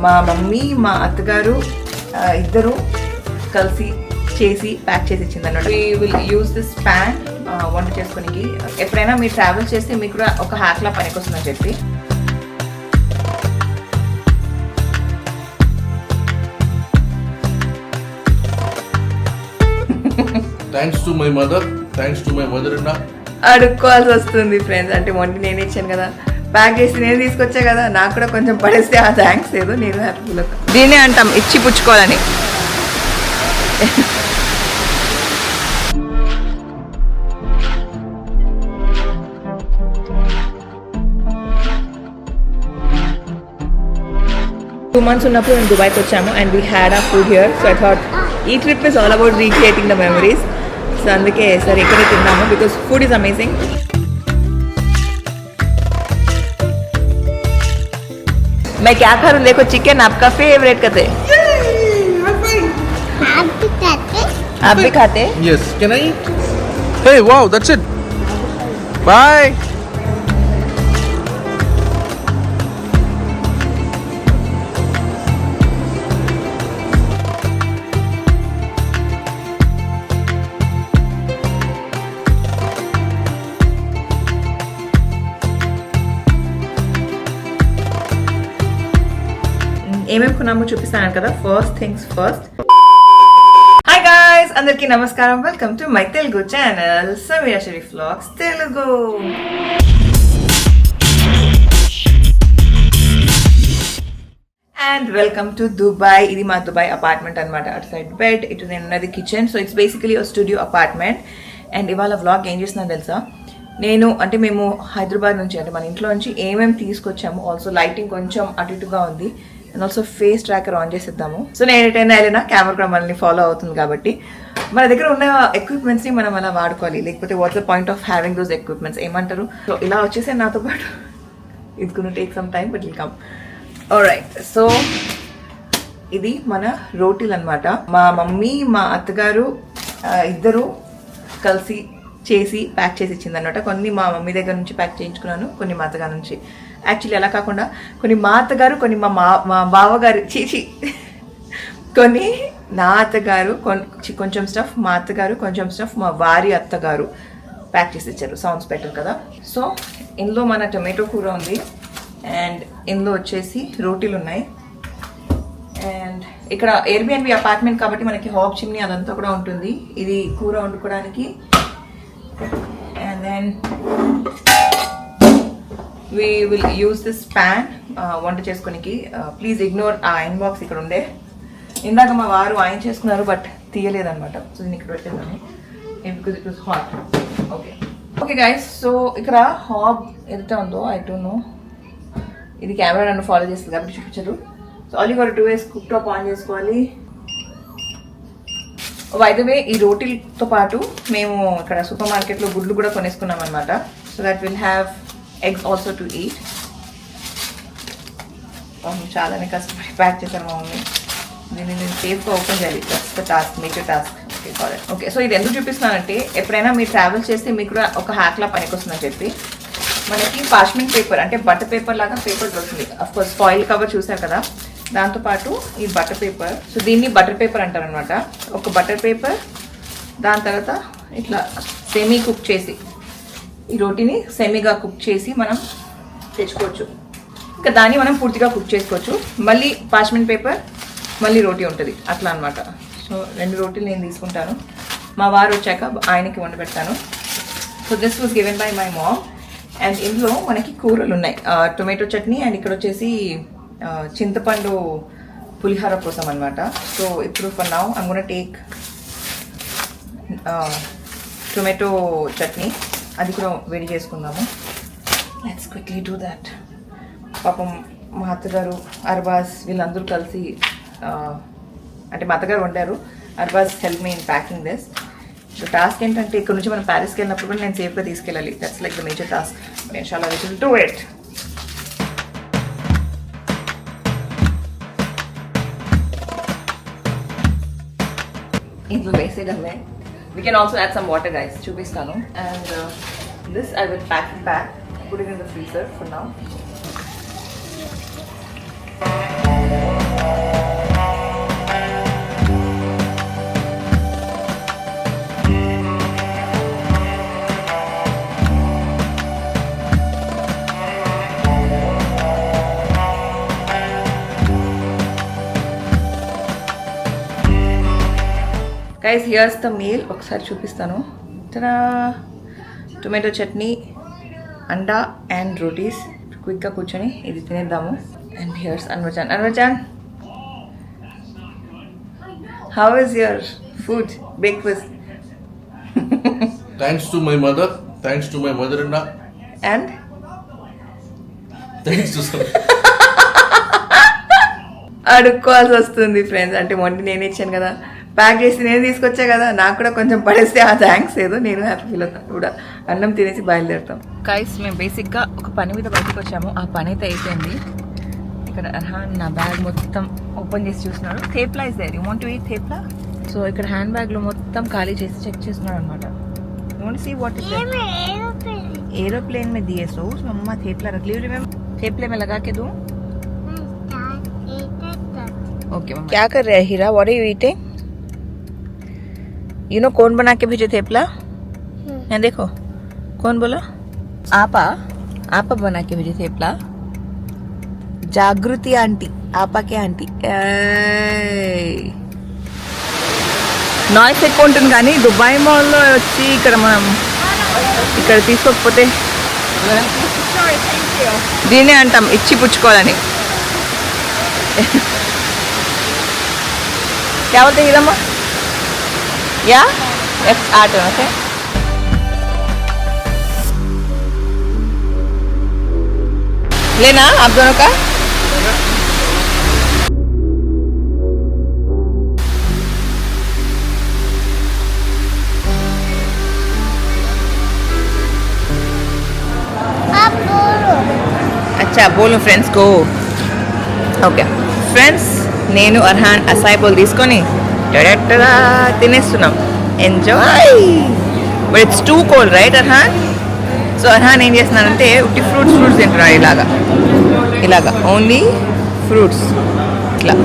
మా మమ్మీ మా అత్తగారు ఇద్దరు కలిసి చేసి ప్యాక్ చేసి ఇచ్చింది అన్నమాట. We will use this pan వంట చేసుకోనికి. ఎప్పుడైనా మీరు ట్రావెల్ చేస్తే మీకు కూడా ఒక హ్యాక్లా పనికి వస్తుందని చెప్పి. Thanks to my mother in law అడుక్కోవాల్సి వస్తుంది ఫ్రెండ్స్. అంటే వంట నేను ఇచ్చాను కదా, ప్యాక్ చేసి నేను తీసుకొచ్చా కదా, నాకు కూడా కొంచెం పడేస్తే ఆ థ్యాంక్స్ ఏదో నేను హ్యాపీ ఫీల్ అవుతాను. దీన్నే అంటాం ఇచ్చి పుచ్చుకోవాలని. టూ మంత్స్ ఉన్నప్పుడు మేము దుబాయ్కి వచ్చాము అండ్ వీ హ్యాడ్ ఆ food here. So I thought ఈ trip is all about recreating the memories. So అందుకే సరే ఇక్కడే తిన్నాము బికాస్ ఫుడ్ ఈజ్ అమేజింగ్. मैं क्या करूँ, देखो चिकन आपका फेवरेट कहते हैं. आप भी खाते? Yes, can I eat? Hey, wow, that's it. Bye. ఏమేమి కొన్నామో చూపిస్తాను కదా. First things first. Hi guys, అందరికీ నమస్కారం. Welcome to my Telugu channel Sameera Sharif vlogs Telugu. And welcome to Dubai. ఇది మా దుబాయ్ అపార్ట్మెంట్ అనమాట. అటు సైడ్ బెడ్, ఇటు నేను ఉన్నది kitchen. So it's basically studio apartment. And ఇవాళ వ్లాగ్ ఏం చేస్తున్నాను తెలుసా, మేము హైదరాబాద్ నుంచి అంటే మన ఇంట్లో నుంచి ఏమేమి తీసుకొచ్చాము. ఆల్సో లైటింగ్ కొంచెం అటు ఇటుగా ఉంది and also face tracker on చేసేద్దాము. సో నేను ఎటైనా వెళ్ళినా కెమెరా కూడా మనల్ని ఫాలో అవుతుంది కాబట్టి మన దగ్గర ఉన్న ఎక్విప్మెంట్స్ని మనం అలా వాడుకోవాలి. లేకపోతే what's the point of having those equipments ఏమంటారు. సో ఇలా వచ్చేసే నాతో పాటు it's gonna take some time but will come. Alright, so ఇది మన రోటీలు అనమాట. మా మమ్మీ మా అత్తగారు ఇద్దరు కలిసి చేసి ప్యాక్ చేసి ఇచ్చింది అనమాట. కొన్ని మా మమ్మీ దగ్గర నుంచి ప్యాక్ చేయించుకున్నాను, కొన్ని మా అత్తగారి నుంచి. యాక్చువల్లీ అలా కాకుండా కొన్ని మా అత్తగారు, కొన్ని మా బావగారు, కొన్ని నా అత్తగారు, కొంచెం స్టఫ్ మా అత్తగారు, కొంచెం స్టఫ్ మా వారి అత్తగారు ప్యాక్ చేసి ఇచ్చారు. సౌండ్స్ బెటర్ కదా. సో ఇందులో మన టొమాటో కూర ఉంది అండ్ ఇందులో వచ్చేసి రోటీలు ఉన్నాయి. అండ్ ఇక్కడ ఎయిర్బిఎన్బి అపార్ట్మెంట్ కాబట్టి మనకి హాబ్ చిమ్నీ అదంతా కూడా ఉంటుంది. ఇది కూర వండుకోవడానికి. And then we will use this pan వంట చేసుకోనికి. ప్లీజ్ ఇగ్నోర్ ఆ ఇన్బాక్స్ ఇక్కడ ఉండే. ఇందాక మా వారు ఆయన చేసుకున్నారు బట్ తీయలేదన్నమాట. సో దీన్ని ఇక్కడ పెట్టేదాన్ని because it was hot. Okay guys, so ఇక్కడ హాబ్ ఎంత ఉందో ఐ డోంట్ నో. ఇది కెమెరా నన్ను ఫాలో చేస్తుంది కాబట్టి చూపించరు. So all you got to do is cook top on చేసుకోవాలి. బై ద వే, ఈ రోటీలతో పాటు మేము ఇక్కడ సూపర్ మార్కెట్లో గుడ్లు కూడా కొనేసుకున్నాం అనమాట. So that will have eggs also to eat. చాలానే కష్టపడి ప్యాక్ చేశాను మా మమ్మీ. దీన్ని నేను సేఫ్గా ఓపెన్ చేయాలి. That's the task, major task. Okay, so ఇది ఎందుకు చూపిస్తున్నానంటే ఎప్పుడైనా మీరు ట్రావెల్ చేస్తే మీకు కూడా ఒక హ్యాక్లా పనికి వస్తుందని చెప్పి. మనకి పార్చ్మెంట్ పేపర్ అంటే బటర్ పేపర్ లాగా పేపర్ దొరుకుతుంది. అఫ్కోర్స్ ఫాయిల్ కవర్ చూసారు కదా, దాంతోపాటు ఈ బటర్ పేపర్. సో దీన్ని బటర్ పేపర్ అంటారు అనమాట. ఒక బటర్ పేపర్, దాని తర్వాత ఇట్లా సెమీ కుక్ చేసి ఈ రోటీని సెమీగా కుక్ చేసి మనం తెచ్చుకోవచ్చు. ఇంకా దాన్ని మనం పూర్తిగా కుక్ చేసుకోవచ్చు. మళ్ళీ పార్చ్మెంట్ పేపర్, మళ్ళీ రోటీ ఉంటుంది అట్లా అనమాట. సో 2 రోటీలు నేను తీసుకుంటాను. మా వారు వచ్చాక ఆయనకి వండి పెడతాను. So this was given by my mom. And ఇందులో మనకి కూరలు ఉన్నాయి, టొమాటో చట్నీ అండ్ ఇక్కడ వచ్చేసి చింతపండు పులిహోర కోసం అనమాట. సో ఇప్పుడు for now I'm gonna take tomato chutney. అది కూడా వేడి చేసుకుందాము. Let's quickly do that. పాపం మా అత్తగారు అర్బాజ్ వీళ్ళందరూ కలిసి అంటే మా అత్తగారు వండారు. Arbaaz help me in packing this. So task ఏంటంటే ఇక్కడ నుంచి మనం ప్యారిస్కి వెళ్ళినప్పుడు కూడా నేను సేఫ్గా తీసుకెళ్ళాలి. That's like the major task. ఇన్షాల్లా వి విల్ డూ ఇట్. ఇందులో వేసేయడమే. We can also add some water guys, చూపిస్తాను. And this I will pack it back, put it in the freezer for now. Guys here's the meal ఒకసారి చూపిస్తాను. తనా tomato chutney, అండా and rotis. క్విక్గా కూర్చొని ఇది తినేద్దాము. And here's Anwarjaan. Anwarjaan, how is your food breakfast? Thanks to my mother-in-law, అండ్ thanks to some. అడుక్కోవాల్సి వస్తుంది ఫ్రెండ్స్. అంటే మొన్న నేను ఇచ్చాను కదా, ప్యాక్ చేసి నేను తీసుకొచ్చా కదా, నాకు కూడా కొంచెం పడేస్తే ఆ థ్యాంక్స్ ఏదో నేను హ్యాపీ ఫీల్ అవుతాను కూడా. అన్నం తినేసి బయలుదేరుతాం. గైస్ మేము బేసిక్గా ఒక పని మీద బయటకు వచ్చాము. ఆ పని అయితే అయిపోయింది. ఇక్కడ అర్హాన్ నా బ్యాగ్ మొత్తం ఓపెన్ చేసి చూస్తున్నాడు. Thepla is there, you want to eat thepla? So ఇక్కడ హ్యాండ్ బ్యాగ్లో మొత్తం ఖాళీ చేసి చెక్ చేస్తున్నాడు అనమాట. You want see what is there? Aeroplane में दिए सो मम्मा थेपला रख ली मैं थेपले में लगा के दूं. Okay mamma. क्या कर रहे हैं Heera? What are you eating? You know कौन बना के भेजे थेपला? यहाँ देखो कौन बोला? आपा. आपा बना के भेजे थेपला. जागृति आंटी, आपा के आंटी. నాయిస్ ఎక్కువ ఉంటుంది కానీ దుబాయ్ మాల్లో వచ్చి ఇక్కడ మనం ఇక్కడ తీసుకోకపోతే దీనే అంటాం ఇచ్చి పుచ్చుకోవాలని. क्या बोलते हैं हीरा? या एट्स आर्ट ओके. लेना आप दोनों का. अच्छा बोलो फ्रेंड्स को. ఓకే ఫ్రెండ్స్, నేను అర్హాన్ అసాయిబోల్ తీసుకొని డైరెక్ట్గా తినేస్తున్నాం. Enjoy. But it's too cold right Arhaan? So Arhaan ఏం చేస్తున్నానంటే ఉట్టి ఫ్రూట్స్ తింటున్నాడు. ఇలాగా ఓన్లీ ఫ్రూట్స్ ఇట్లా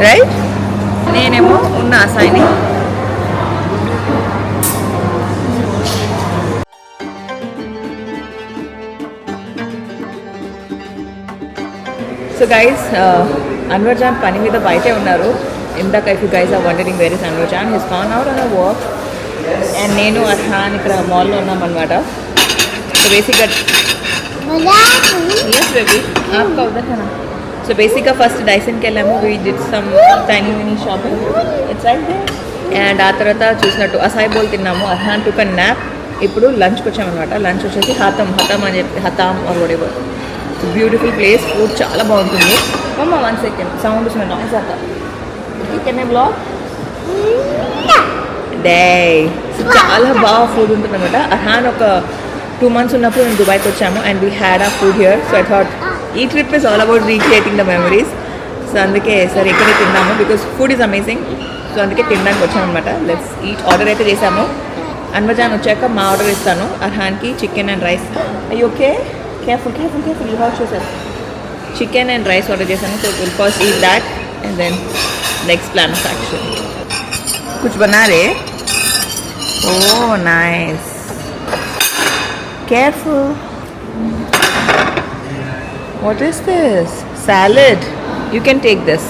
రైట్. నేనేమో ఉన్న అసాయిని సో గైస్ అన్వర్జాన్ పని మీద బయటే ఉన్నారు. ఇందాక if you guys are wondering where is Anwarjaan, he's gone out on a walk. And నేను అర్హాన్ ఇక్కడ మాల్లో ఉన్నామన్నమాట. సో బేసిక్గా ఆప్కా ఉదర్ హై నా. సో బేసిక్గా ఫస్ట్ డైసన్కి వెళ్ళాము. We did some tiny mini shopping it's right there. And ఆ తర్వాత చూసినట్టు అసాయిబోల్ తిన్నాము. Arhaan took a nap. ఇప్పుడు లంచ్కి వచ్చామన్నమాట. లంచ్ వచ్చేసి హతామ్ అని చెప్పి Hatam or whatever. Beautiful place. Food చాలా బాగుంటుంది. మమ్మ 1 సెకండ్ సౌండ్ వస్తుంది, నాయిస్ అట. Can I blog? డే. చాలా బాగా ఫుడ్ ఉంటుంది అనమాట. అర్హాన్ ఒక 2 months ఉన్నప్పుడు మేము దుబాయ్కి వచ్చాము అండ్ వీ హ్యాడ్ ఆ food here. So I thought ఈ trip is all about recreating the memories. So అందుకే సరే ఇక్కడే తిన్నాము because food is amazing. So అందుకే తినడానికి వచ్చాము అనమాట. Let's eat. ఆర్డర్ అయితే చేసాము. అన్వర్జాన్ వచ్చాక మా ఆర్డర్ ఇస్తాను. అర్హాన్కి చికెన్ అండ్ రైస్. అయ్యి okay. Careful, you have to say chicken and rice order చేశాను. So we'll first eat that and then next plan of action. कुछ बना रहे? Oh nice. Careful. What is this? Salad. You can take this.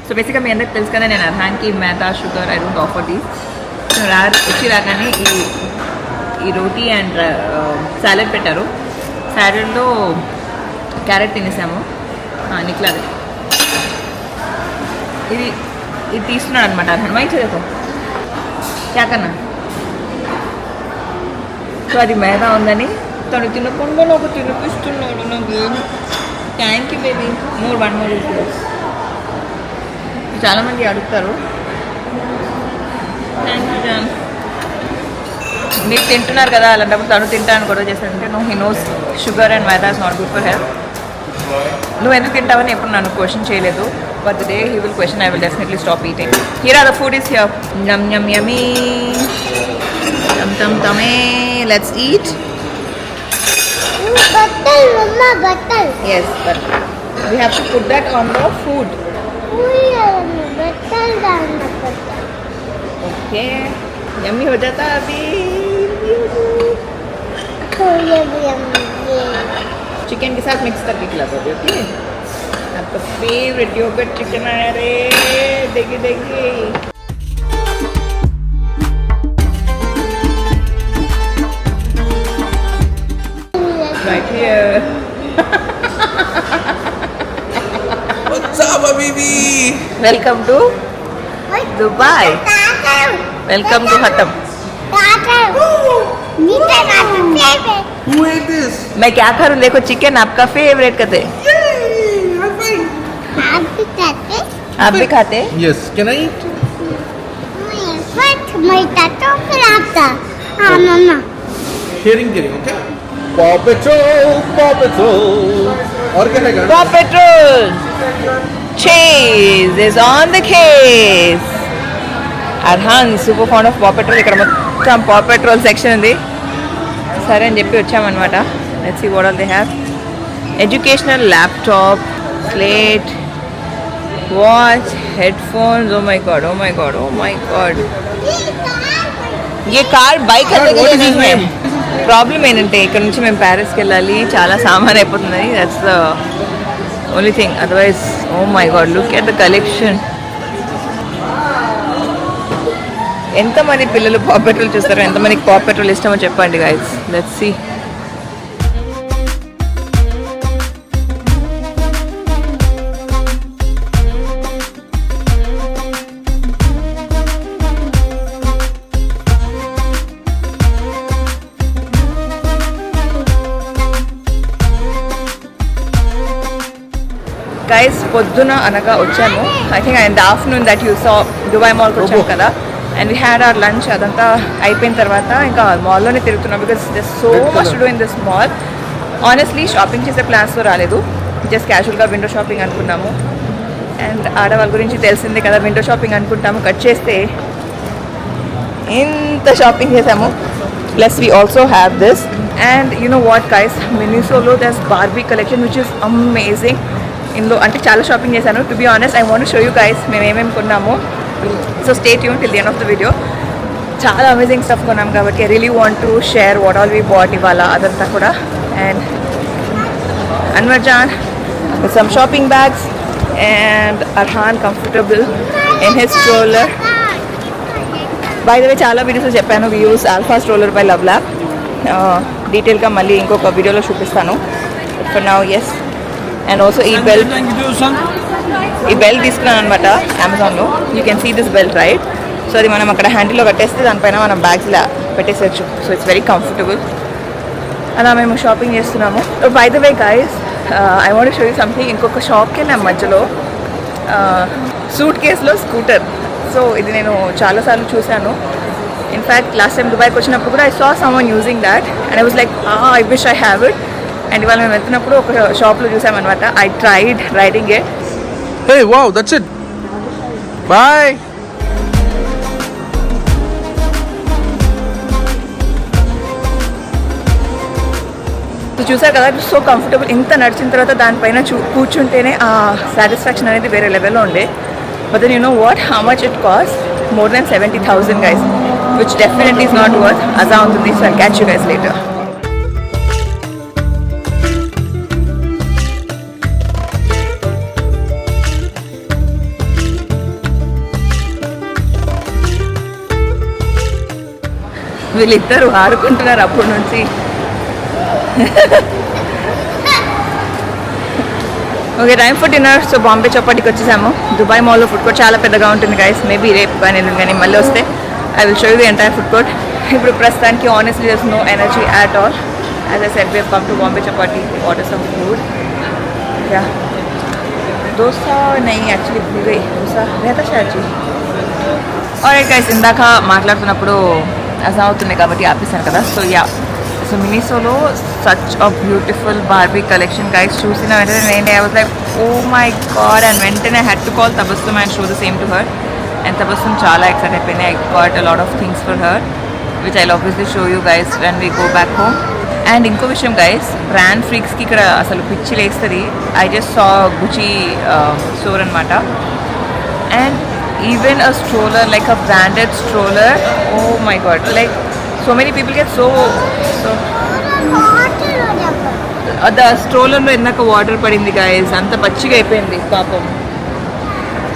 So బేసిక్గా మీ అందరికి తెలుసు కదా, నేను అర్హాన్కి maida sugar I don't offer these. So వచ్చి రాగానే ఈ రోటీ అండ్ సాలెడ్ పెట్టారు. సాలెడ్లో క్యారెట్ తినేసాము. నిక్లాది ఇది తీస్తున్నాడు అనమాట అర్హాన్. వై చదువుకో క్యా కన్నా. సో అది మైదా ఉందని తను తినకుండా నాకు తినిపిస్తున్నాడు. నాకు thank you baby. One more చాలామంది అడుగుతారు. థ్యాంక్ యూ జాన్. మీరు తింటున్నారు కదా, అలాంటప్పుడు తను తింటాను కూడా చేస్తానంటే no, he knows sugar and maida is not good for health. నువ్వు ఎందుకు తింటావని ఎప్పుడు నన్ను క్వశ్చన్ చేయలేదు. But they he will question, I will definitely stop eating. Here are the food is here. Yum yum yummy. తమ్ తమే. Let's eat. Butter, Mama, butter. Yes, but we have to put that on the food. Butter डालना पड़ता है. Okay. Yummy हो जाता अभी. Chicken के साथ मिक्स करके खिला दोगे ओके आपका फेवरेट योगर्ट चिकन आया रे देखिए देखिए right here What's up, baby? welcome to Dubai welcome to Hatam Who ate this? मैं क्या करूँ देखो चिकन आपका फेवरेट कहते आप भी खाते Yes. Can I eat? Sharing, okay? Paw Patrol, Paw Patrol. और क्या है Paw Patrol Chase is on the case Arhan super fond of Paw Patrol ఇక్కడ మొత్తం Paw Patrol section ఉంది సరే అని చెప్పి వచ్చామన్నమాట let's see what all they have educational laptop slate watch headphones oh my god oh my god oh my god ये car bike What is his name? Problem ఏంటంటే ఇక్కడ నుంచి మేము ప్యారిస్కి వెళ్ళాలి చాలా సామాన్ అయిపోతుంది that's the only thing otherwise oh my god look at the collection ఎంతమంది పిల్లలు పా పెట్రోల్ చూస్తారో ఎంతమందికి పా పెట్రోల్ ఇష్టమో చెప్పండి గైస్ లెట్స్ సీ గైస్ పొద్దున అనగా వచ్చాము I think in the afternoon that you saw Dubai మాల్కి వచ్చాము కదా and we had our lunch అదంతా అయిపోయిన తర్వాత ఇంకా మాల్లోనే తిరుగుతున్నాం because there's so much to do in this mall honestly shopping చేసే ప్లాన్స్తో రాలేదు జస్ట్ క్యాజువల్గా విండో షాపింగ్ అనుకున్నాము అండ్ ఆడవాళ్ళ గురించి తెలిసిందే కదా విండో షాపింగ్ అనుకుంటాము కట్ చేస్తే ఇంత షాపింగ్ చేసాము plus we also have this and you know what guys మినిసోలో this Barbie collection which is amazing ఇందులో అంటే చాలా షాపింగ్ చేశాను to be honest I want show you guys మేము ఏమేమి కొన్నాము so stay tuned till the end of the video చాలా amazing stuff కొన్నాం కాబట్టి I really want to share what all we bought ఇవాళ అదంతా కూడా అండ్ అన్వర్ జాన్ with some shopping bags and Arhaan comfortable in his stroller by the way చాలా వీడియోస్లో చెప్పాను we use alpha stroller by love lab డీటెయిల్గా మళ్ళీ ఇంకొక వీడియోలో చూపిస్తాను for now yes and also ఈ బెల్ట్ తీసుకున్నాను అనమాట అమెజాన్లో you can see this belt right so అది మనం అక్కడ హ్యాండిల్లో కట్టేస్తే దానిపైన మనం బ్యాగ్స్లా పెట్టేసేయచ్చు సో ఇట్స్ వెరీ కంఫర్టబుల్ అలా మేము షాపింగ్ చేస్తున్నాము by the way guys I want show you something ఇంకొక షాప్కి వెళ్ళాము మధ్యలో సూట్ కేసులో స్కూటర్ సో ఇది నేను చాలాసార్లు చూశాను ఇన్ఫ్యాక్ట్ లాస్ట్ టైం దుబాయ్కి వచ్చినప్పుడు కూడా I saw someone using that and I was like I wish I have it and ఇవాళ మేము వెళ్తున్నప్పుడు ఒక షాప్లో చూసామన్నమాట I tried riding it Hey, wow, that's it. Bye. So చూసారు కదా ఇట్స్ సో కంఫర్టబుల్ ఇంత నడిచిన తర్వాత దానిపైన కూర్చుంటేనే ఆ సాటిస్ఫాక్షన్ అనేది వేరే లెవెల్లో ఉండే but then you know what how much it cost more than 70,000 guys which definitely is not worth అజా ఉంటుంది so I catch you guys later వీళ్ళిద్దరు ఆడుకుంటున్నారు అప్పటి నుంచి okay time for dinner so Bombay చపాటీకి వచ్చేసాము దుబాయ్ మాల్లో ఫుడ్ కోర్ట్ చాలా పెద్దగా ఉంటుంది గైస్ మేబీ రేపు కానీ కానీ మళ్ళీ వస్తే I will show you the entire food court ఇప్పుడు ప్రస్తుతానికి honestly there's no energy at all as I said we have come to Bombay Chapati order some food yeah dosa नहीं एक्चुअली भूल गई దోసా रहता शायद जी ఆల్రైట్ గైస్ ఇందాక మాట్లాడుతున్నప్పుడు అసలు అవుతుంది కాబట్టి ఆపేసాను కదా సో యా సో మినిసోలో such a beautiful Barbie collection guys చూసిన వెంటనే నేను I was like oh my God and వెంటనే had to call Tabassum and show the same to her and Tabassum చాలా ఎక్సైట్ అయిపోయింది I got a lot of things for her which I obviously show you guys when we go back home and ఇంకో విషయం guys brand ఫ్రీక్స్కి ఇక్కడ అసలు పిచ్చి లేస్తుంది I just saw గుచి store అనమాట and even a stroller like a branded stroller oh my god like so many people get so స్ట్రోలర్లో ఇందాక వాటర్ పడింది గాయస్, అంత పచ్చిగా అయిపోయింది పాపం.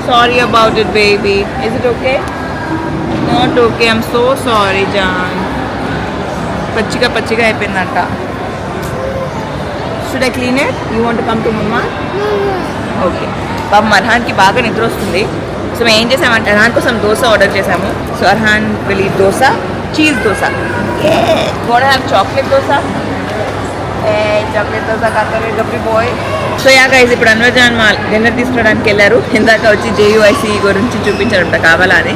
Sorry about it baby. Is it okay? Not okay. I'm so sorry జాన్. పచ్చిగా అయిపోయిందంట. Should I clean it? You want come to mamma? Okay. పాపం అర్హాన్కి బాగా నిద్ర వస్తుంది. సో మేము ఏం చేసామంటే అర్హాన్ కోసం దోశ ఆర్డర్ చేసాము. So Arhan will eat dosa, cheese dosa. What have chocolate dosa? Chocolate dosa కాకపోతే గప్పి బాయ్. సో యా గైస్, ఇప్పుడు అన్వర్ జాన్ డిన్నర్ తీసుకురావడానికి వెళ్ళారు. ఇందాక వచ్చి JUIC గురించి చూపించారంట కావాలా అని.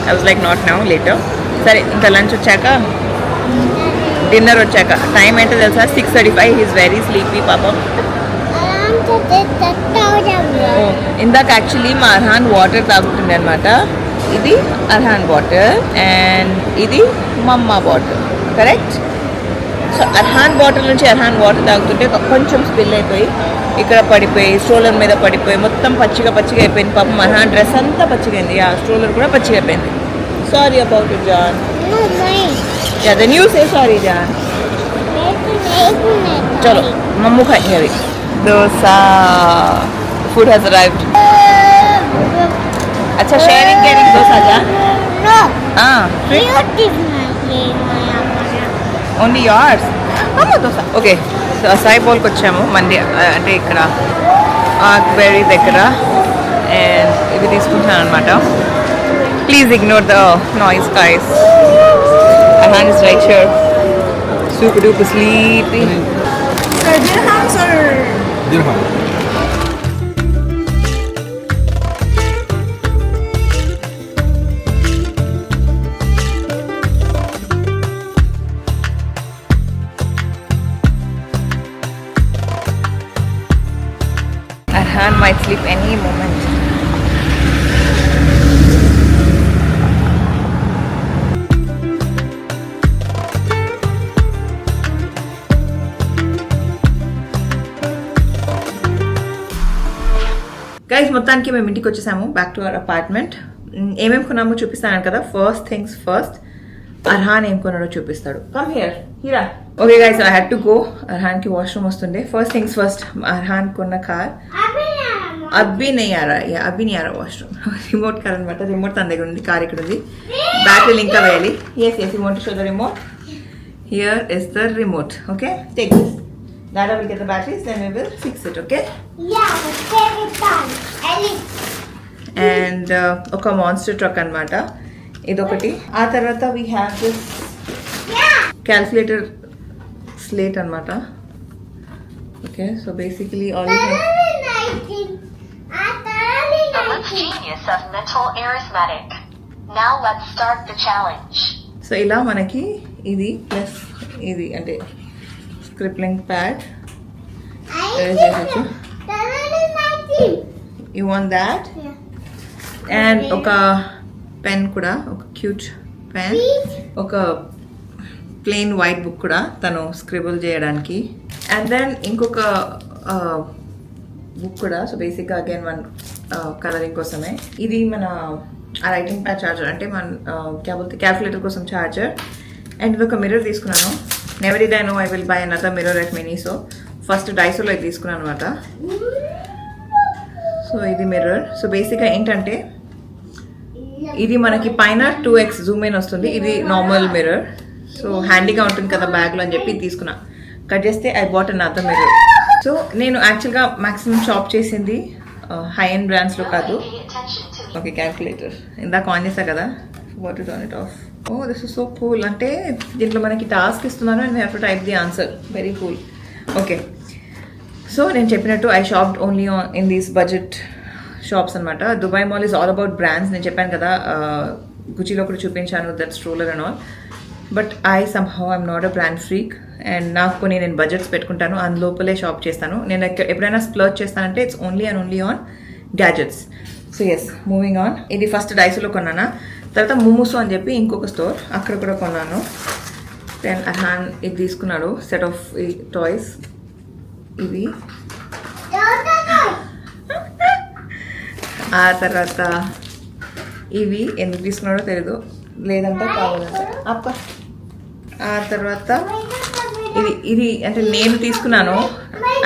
I was like not now, later. సరే ఇంకా లంచ్ వచ్చాక, డిన్నర్ వచ్చాక టైం ఏంటో తెలుసా? 6:35. హీస్ వెరీ స్లీపీ పాపం. ఇందాక యాక్చువల్లీ మా అర్హాన్ వాటర్ తాగుతుండే అనమాట. ఇది అర్హాన్ వాటర్ అండ్ ఇది మమ్మ water, correct? So Arhan bottle నుంచి అర్హాన్ వాటర్ తాగుతుంటే కొంచెం స్పిల్ అయిపోయి ఇక్కడ పడిపోయి, స్ట్రోలర్ మీద పడిపోయి మొత్తం పచ్చిగా అయిపోయింది పాపం. అర్హాన్ డ్రెస్ అంతా పచ్చిగైంది, ఆ స్ట్రోలర్ కూడా పచ్చిగా అయిపోయింది. సారీ అబౌట్ ఇట్ జాన్. Yeah then you say sorry జాన్. చలో మమ్ము ఖాएंगे अभी. Dosa food has arrived. अच्छा शेयरिंग केयरिंग डोसा जान. Only yours. అమ్మ దోశ. ఓకే, సో అసాయి బౌల్కి వచ్చాము. మంది అంటే ఇక్కడ ఆక్బెర్రీ దగ్గర. అండ్ ఇవి తీసుకుంటున్నాను అనమాట. Please ignore the noise guys. Arhan is right here. Super duper sleepy. Dirhams or? Dirham. Arhan might sleep any moment. Guys మొత్తానికి మేము ఇంటికి వచ్చేసాము, బ్యాక్ టు అవర్ అపార్ట్మెంట్. ఏమేమి కొన్నామో చూపిస్తాను కదా. ఫస్ట్ థింగ్స్ ఫస్ట్, అర్హాన్ ఏం కొన్నాడో చూపిస్తాడు. Come here Heera. Okay guys, I had to go. అర్హాన్కి వాష్రూమ్ వస్తుండే. ఫస్ట్ థింగ్స్ ఫస్ట్, అర్హాన్ కొన్న కార్ అబ్బి नहीं आ रहा వాష్రూమ్. రిమోట్ కార్ అనమాట. రిమోట్ తన దగ్గర ఉంది, కార్ ఇక్కడ ఉంది. బ్యాటరీ ఇంకా వేయాలి. Yes you want to show the remote. Here is the remote. Okay, take this. Dada will get the batteries, then we will fix it, okay? Yeah, take it down. And ఒక monster truck అన్నమాట. ఇదొకటి. ఆ తర్వాత we have this calculator slate అన్నమాట. Okay, so basically all you have. The genius of mental arithmetic. Now let's start the challenge. So ఇలా మనకి ఇది plus ఇది అంటే scribbling pad. You want that? Yeah. And ఒక పెన్ కూడా, ఒక cute pen, ఒక ప్లెయిన్ వైట్ బుక్ కూడా తను స్క్రిబుల్ చేయడానికి. అండ్ దెన్ ఇంకొక బుక్ కూడా. సో బేసిక్గా అగైన్ వన్ కలరింగ్ కోసమే. ఇది మన రైటింగ్ ప్యాడ్ చార్జర్, అంటే మన క్యాల్కులేటర్ కోసం చార్జర్. అండ్ ఇది ఒక మిర్రర్ తీసుకున్నాను. Never did I know I will buy another mirror at Miniso. First డైసోలో ఇది తీసుకున్నాను అనమాట. సో ఇది మిర్రర్. సో బేసిక్గా ఏంటంటే ఇది మనకి పైన 2x జూమ్ ఇన్ వస్తుంది. ఇది నార్మల్ మిర్రర్. సో హ్యాండీగా ఉంటుంది కదా బ్యాగ్లో అని చెప్పి తీసుకున్నా. కట్ చేస్తే I bought another mirror. So నేను యాక్చువల్గా మ్యాక్సిమం షాప్ చేసింది హై ఎండ్ బ్రాండ్స్లో కాదు. ఓకే, క్యాల్కులేటర్ ఇందాక ఆన్ చేసా కదా. What it on it off. Oh this is so cool. అంటే దీంట్లో మనకి టాస్క్ ఇస్తున్నాను and we have to type the answer. Very cool. Okay, so నేను చెప్పినట్టు I shopped only in these budget shops అనమాట. Dubai mall is all about brands. నేను చెప్పాను కదా, గుచిలో కూడా చూపించాను that stroller and all. But I somehow I'm not a brand freak. And నాకు కొన్ని నేను బడ్జెట్స్ పెట్టుకుంటాను, అందులోపలే షాప్ చేస్తాను. నేను ఎప్పుడైనా స్ప్లర్చ్ చేస్తానంటే it's only and only on gadgets. So yes, moving on. ఇది ఫస్ట్ డైసోలో కొన్నాను. తర్వాత ముముసు అని చెప్పి ఇంకొక స్టోర్, అక్కడ కూడా కొన్నాను. దెన్ అర్హాన్ ఇది తీసుకున్నాడు, సెట్ ఆఫ్ టాయ్స్. ఇవి ఆ తర్వాత ఇవి ఎందుకు తీసుకున్నాడో తెలీదు, లేదంటే కావాలంటే అప్ప. ఆ తర్వాత ఇది అంటే నేను తీసుకున్నాను.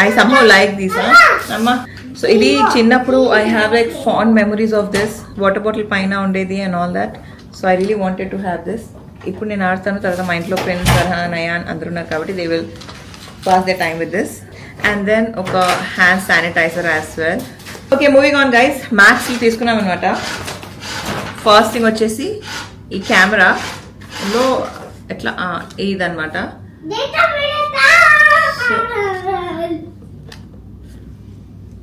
ఐ సమ్హౌ లైక్ దీస్ అమ్మా. సో ఇది చిన్నప్పుడు I have like fond memories of this. Water bottle పైన ఉండేది and all that. So I really wanted to have this. ఇప్పుడు నేను ఆడతాను, తర్వాత మా ఇంట్లో ఫ్రెండ్స్ ఫర్హాన్ అయాన్ అందరూ ఉన్నారు కాబట్టి they will pass the time with this. And then ఒక hand sanitizer as well. Okay, moving on guys. మ్యాక్స్లో తీసుకున్నాం అనమాట. ఫస్ట్ థింగ్ వచ్చేసి ఈ కెమెరాలో ఎట్లా ఇదనమాట.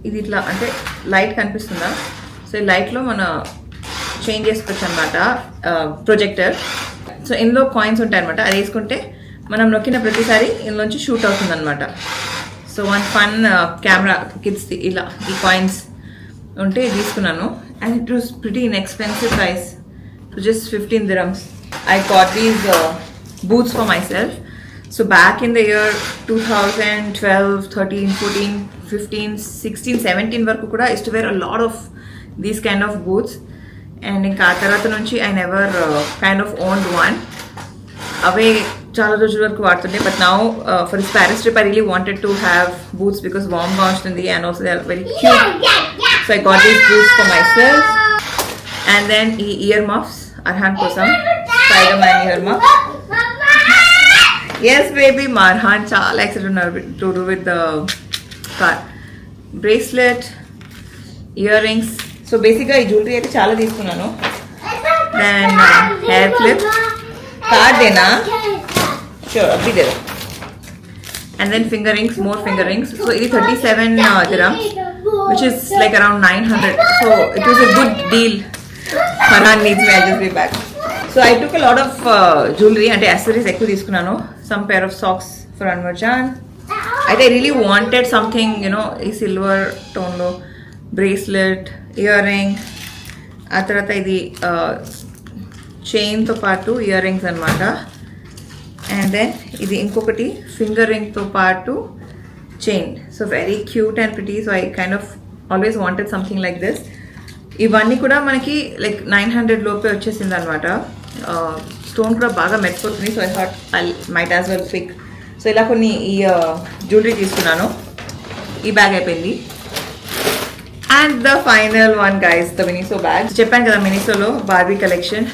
ఇది ఇట్లా అంటే లైట్ కనిపిస్తుందా? సో ఈ లైట్లో మన చేంజ్ చేసుకోవచ్చు అనమాట ప్రొజెక్టర్. సో ఇందులో కాయిన్స్ ఉంటాయి అనమాట. అది వేసుకుంటే మనం నొక్కిన ప్రతిసారి ఇందులోంచి షూట్ అవుతుంది అనమాట. సో వన్ ఫన్ కెమెరా కిడ్స్ది ఇలా ఈ కాయిన్స్ ఉంటే తీసుకున్నాను. And it was pretty inexpensive price. So just 15 dirhams. I got these boots for myself. So back in the year 2012, 13, 14, 15, 16, 17 వరకు కూడా I used to wear a lot of these kind of boots. And ఇంకా ఆ తర్వాత నుంచి I never kind of owned one. అవే చాలా రోజుల వరకు వాడుతుండే. But now for this Paris trip I really wanted to have boots because warmగా వస్తుంది and also they are very cute. So I got these boots for myself. And then ఈ ear muffs Arhaan కోసం Spider-Man ear muff. Yes baby, Marhan చాలా excited ఉన్నారు to do with the car. Bracelet, ear rings. So బేసిక్గా ఈ jewellery అయితే చాలా తీసుకున్నాను. Then hair clip. Card దేనా? షూర్, అబ్బి దేనా. And then finger rings, more finger rings. So ఇది 37 dirhams, which is like around 900. So it was a good deal. Farhan needs me, I'll just be back. So I took a lot of jewelry and accessories ఎక్కువ తీసుకున్నాను. Some pair of socks for Anwar Jan. I really wanted something, you know, ఈ silver టోన్లో bracelet, ear ring. ఆ తర్వాత ఇది చైన్తో పాటు ear rings అనమాట. And then ఇది ఇంకొకటి ఫింగర్ రింగ్తో పాటు chain. So very cute and pretty. So I kind of always wanted something like this. ఇవన్నీ కూడా మనకి లైక్ 900 లోపే వచ్చేసింది అనమాట. స్టోన్ కూడా బాగా మెచ్చిపోతుంది. So I thought I might as well pick. So ఇలా కొన్ని ఈ జ్యువెలరీ తీసుకున్నాను. ఈ బ్యాగ్ అయిపోయింది. And the final one guys, the Miniso bag. చెప్పాను కదా మినిసోలో Barbie collection.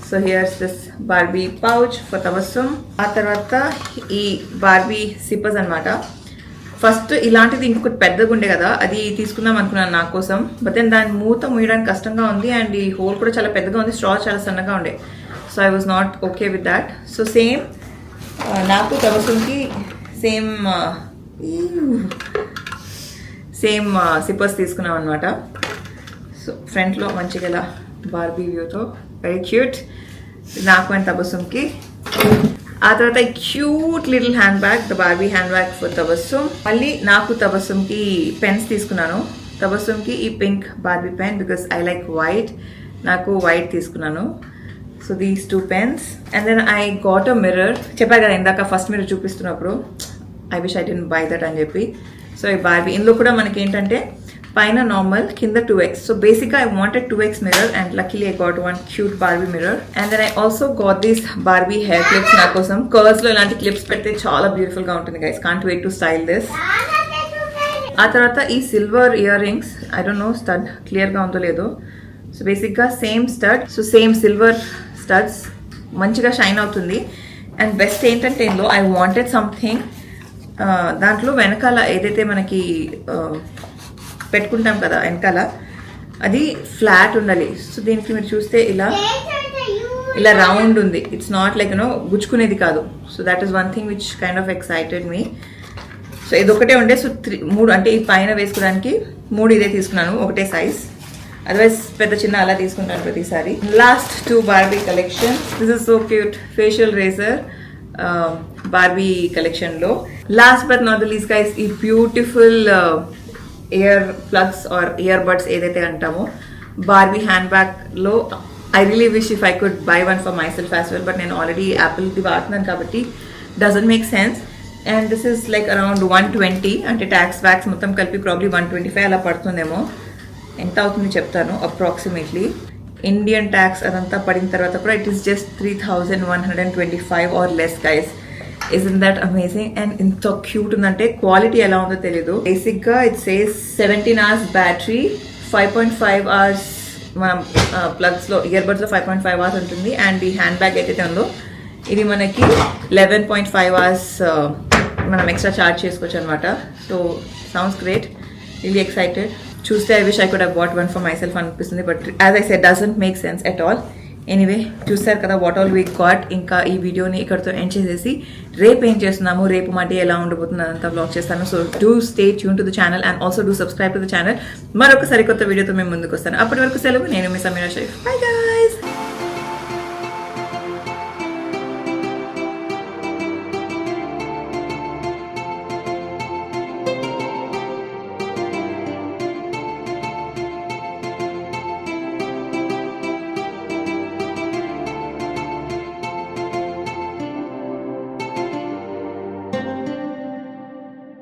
So here's this Barbie pouch for Tabassum. ఆ తర్వాత ఈ బార్బీ సిప్పర్స్ అనమాట. ఫస్ట్ ఇలాంటిది ఇంకొకటి పెద్దగా ఉండే కదా, అది తీసుకుందాం అనుకున్నాను నా కోసం. బట్ దెన్ దాని మూత మూయడానికి కష్టంగా ఉంది అండ్ ఈ హోల్ కూడా చాలా పెద్దగా ఉంది. స్ట్రా చాలా సన్నగా ఉండే. So I was not okay with that. So same నాకు తబస్సుంకి సేమ్ సిప్పర్స్ తీసుకున్నాం అనమాట. సో ఫ్రంట్లో మంచిగా ఇలా బార్బీ వ్యూతో వెరీ క్యూట్ నాకు అండ్ తబస్సుంకి. ఆ తర్వాత cute little hand bag, the Barbie hand bag for Tabassum. మళ్ళీ నాకు తబస్సుంకి పెన్స్ తీసుకున్నాను. తబస్సుంకి ఈ pink Barbie pen because I like white. నాకు వైట్ తీసుకున్నాను. So these 2 pens. And then I got a mirror. చెప్పాను కదా ఇందాక ఫస్ట్ మిర్రర్ చూపిస్తున్నప్పుడు I wish I didn't buy that అని చెప్పి. సో ఈ బార్బీ ఇందులో కూడా మనకి ఏంటంటే పైన నార్మల్, కింద 2x. సో బేసిక్గా I wanted 2x mirror and luckily I got one cute Barbie mirror. And then I also got these Barbie hair clips నా కోసం. కర్వ్స్లో ఇలాంటి క్లిప్స్ పెడితే చాలా బ్యూటిఫుల్గా ఉంటుంది guys. Can't wait to style this. ఆ తర్వాత ఈ silver ear rings. I don't know stud క్లియర్గా ఉందో లేదో. సో బేసిక్గా same stud. So same silver studs, మంచిగా షైన్ అవుతుంది. అండ్ బెస్ట్ ఏంటంటే ఇందులో ఐ వాంటెడ్ సంథింగ్, దాంట్లో వెనకాల ఏదైతే మనకి పెట్టుకుంటాం కదా వెనకాల, అది ఫ్లాట్ ఉండాలి. సో దీనికి మీరు చూస్తే ఇలా రౌండ్ ఉంది. ఇట్స్ నాట్ లైక్ యూనో గుచ్చుకునేది కాదు. So that is one thing which kind of excited me. So ఇది ఒకటే ఉండే. సో 3 అంటే ఈ పైన వేసుకోవడానికి 3 ఇదే తీసుకున్నాను, ఒకటే సైజ్. అదర్వైజ్ పెద్ద చిన్న అలా తీసుకుంటాను ప్రతిసారి. Last 2 Barbie collection. This is so cute facial razor Barbie కలెక్షన్లో. Last but not the least guys, ఈ beautiful ear plugs or ear buds ఏదైతే అంటామో బార్బీ హ్యాండ్ బ్యాగ్లో. I really wish if I could buy one for myself as well. But నేను already యాపిల్ది వాడుతున్నాను కాబట్టి doesn't make sense. And this is like around 120, అంటే tax bags మొత్తం కలిపి ప్రాబ్లీ 125 అలా పడుతుందేమో. ఎంత అవుతుంది చెప్తాను అప్రాక్సిమేట్లీ. ఇండియన్ ట్యాక్స్ అదంతా పడిన తర్వాత కూడా it is just 3125 or less guys. Isn't that amazing? And ఇంత క్యూట్ ఉందంటే క్వాలిటీ ఎలా ఉందో తెలీదు. బేసిక్ గా it says 17 hours battery, 5.5 hours మనం ప్లగ్స్ లో ఇయర్ బడ్స్ లో 5.5 hours ఉంటుంది. అండ్ ఈ హ్యాండ్ బ్యాగ్ అయితే ఉందో ఇది మనకి 11.5 hours మనం ఎక్స్ట్రా చార్జ్ చేసుకోవచ్చు అనమాట. So sounds great, really excited. చూస్తే I wish I could have bought one for myself అనిపిస్తుంది, but as I said doesn't make sense at all. Anyway చూస్తారు కదా వాట్ ఆల్ వీ గాట్. ఇంకా ఈ వీడియోని ఇక్కడతో ఎండ్ చేసేసి రేపు ఏం చేస్తున్నాము, రేపు మా డే ఎలా ఉండబోతుంది అదంతా వ్లాగ్ చేస్తాను. So do stay tune to the channel and also do subscribe to the channel. మరొక సరికొత్త వీడియోతో మేము ముందుకు వస్తాను. అప్పటి వరకు సెలవు. నేను మీ సమీరా షరీఫ్. బై.